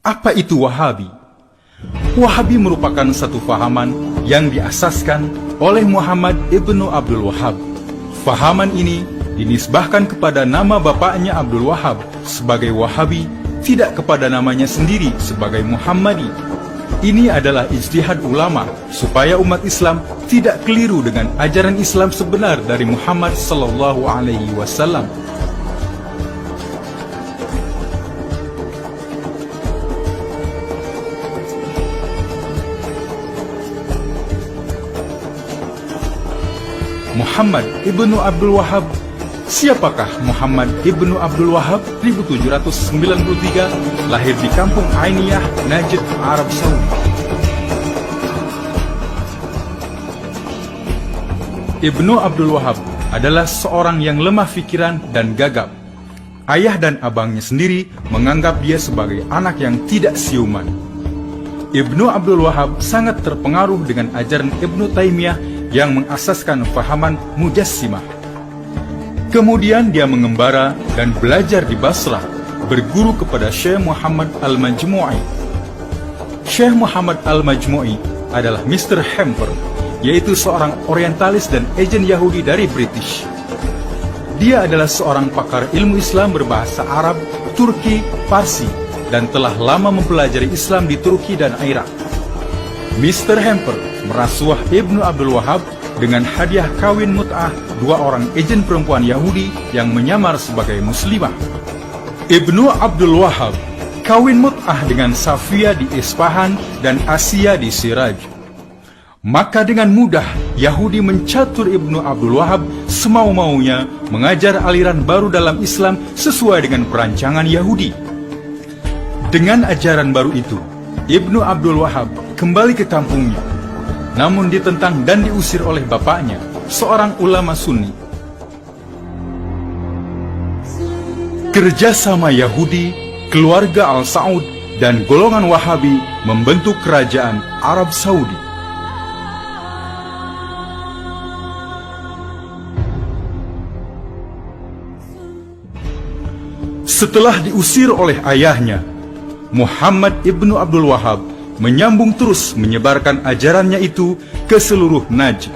Apa itu Wahabi? Wahabi merupakan satu fahaman yang diasaskan oleh Muhammad ibnu Abdul Wahab. Fahaman ini dinisbahkan kepada nama bapaknya Abdul Wahab sebagai Wahabi, tidak kepada namanya sendiri sebagai Muhammadi. Ini adalah ijtihad ulama supaya umat Islam tidak keliru dengan ajaran Islam sebenar dari Muhammad sallallahu alaihi wasallam. Muhammad ibnu Abdul Wahab. Siapakah Muhammad ibnu Abdul Wahab? 1793, lahir di kampung Ainiyah, Najd, Arab Saudi. Ibnu Abdul Wahab adalah seorang yang lemah pikiran dan gagap. Ayah dan abangnya sendiri menganggap dia sebagai anak yang tidak siuman. Ibnu Abdul Wahab sangat terpengaruh dengan ajaran Ibnu Taimiyah yang mengasaskan fahaman Mujassimah. Kemudian dia mengembara dan belajar di Basrah, berguru kepada Syekh Muhammad Al-Majmu'i. Syekh Muhammad Al-Majmu'i adalah Mr. Hamper, yaitu seorang orientalis dan agen Yahudi dari British. Dia adalah seorang pakar ilmu Islam berbahasa Arab, Turki, Parsi, dan telah lama mempelajari Islam di Turki dan Irak. Mr. Hamper merasuah Ibnu Abdul Wahab dengan hadiah kawin mut'ah dua orang agen perempuan Yahudi yang menyamar sebagai muslimah. Ibnu Abdul Wahab kawin mut'ah dengan Safia di Isfahan dan Asia di Siraj. Maka dengan mudah Yahudi mencatur Ibnu Abdul Wahab semau-maunya mengajar aliran baru dalam Islam sesuai dengan perancangan Yahudi. Dengan ajaran baru itu, Ibnu Abdul Wahab kembali ke kampungnya, namun ditentang dan diusir oleh bapaknya, seorang ulama Sunni. Kerjasama Yahudi, keluarga Al-Saud, dan golongan Wahabi membentuk kerajaan Arab Saudi. Setelah diusir oleh ayahnya, Muhammad ibnu Abdul Wahab menyambung terus menyebarkan ajarannya itu ke seluruh Najd.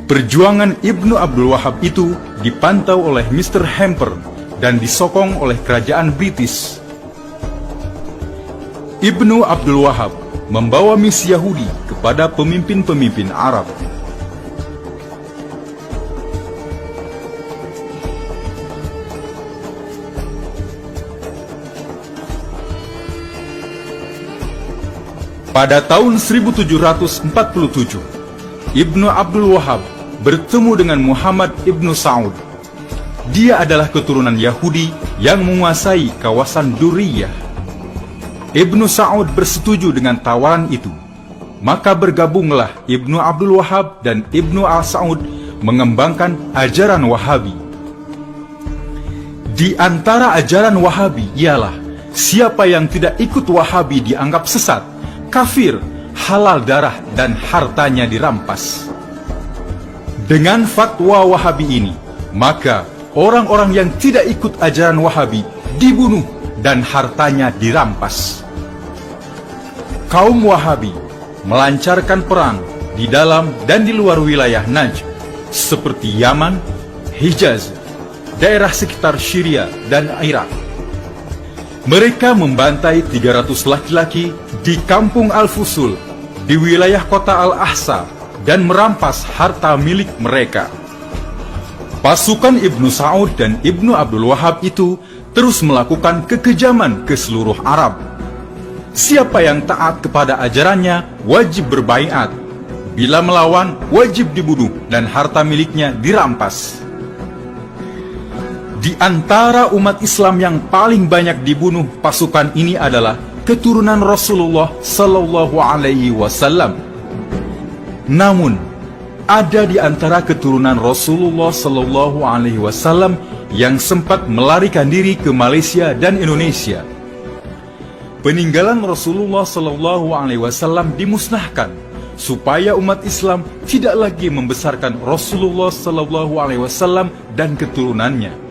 Perjuangan Ibnu Abdul Wahab itu dipantau oleh Mr. Hamper dan disokong oleh kerajaan British. Ibnu Abdul Wahab membawa misi Yahudi kepada pemimpin-pemimpin Arab. Pada tahun 1747, Ibnu Abdul Wahab bertemu dengan Muhammad ibnu Saud. Dia adalah keturunan Yahudi yang menguasai kawasan Duriyah. Ibnu Saud bersetuju dengan tawaran itu. Maka bergabunglah Ibnu Abdul Wahab dan Ibnu Al-Saud mengembangkan ajaran Wahabi. Di antara ajaran Wahabi ialah siapa yang tidak ikut Wahabi dianggap sesat, kafir, halal darah, dan hartanya dirampas. Dengan fatwa Wahabi ini, maka orang-orang yang tidak ikut ajaran Wahabi dibunuh dan hartanya dirampas. Kaum Wahabi melancarkan perang di dalam dan di luar wilayah Najd, seperti Yaman, Hijaz, daerah sekitar Syria, dan Irak. Mereka membantai 300 laki-laki di kampung Al-Fusul, di wilayah kota Al-Ahsa, dan merampas harta milik mereka. Pasukan Ibnu Saud dan Ibnu Abdul Wahab itu terus melakukan kekejaman ke seluruh Arab. Siapa yang taat kepada ajarannya wajib berbaiat. Bila melawan, wajib dibunuh dan harta miliknya dirampas. Di antara umat Islam yang paling banyak dibunuh pasukan ini adalah keturunan Rasulullah sallallahu alaihi wasallam. Namun, ada di antara keturunan Rasulullah sallallahu alaihi wasallam yang sempat melarikan diri ke Malaysia dan Indonesia. Peninggalan Rasulullah sallallahu alaihi wasallam dimusnahkan supaya umat Islam tidak lagi membesarkan Rasulullah sallallahu alaihi wasallam dan keturunannya.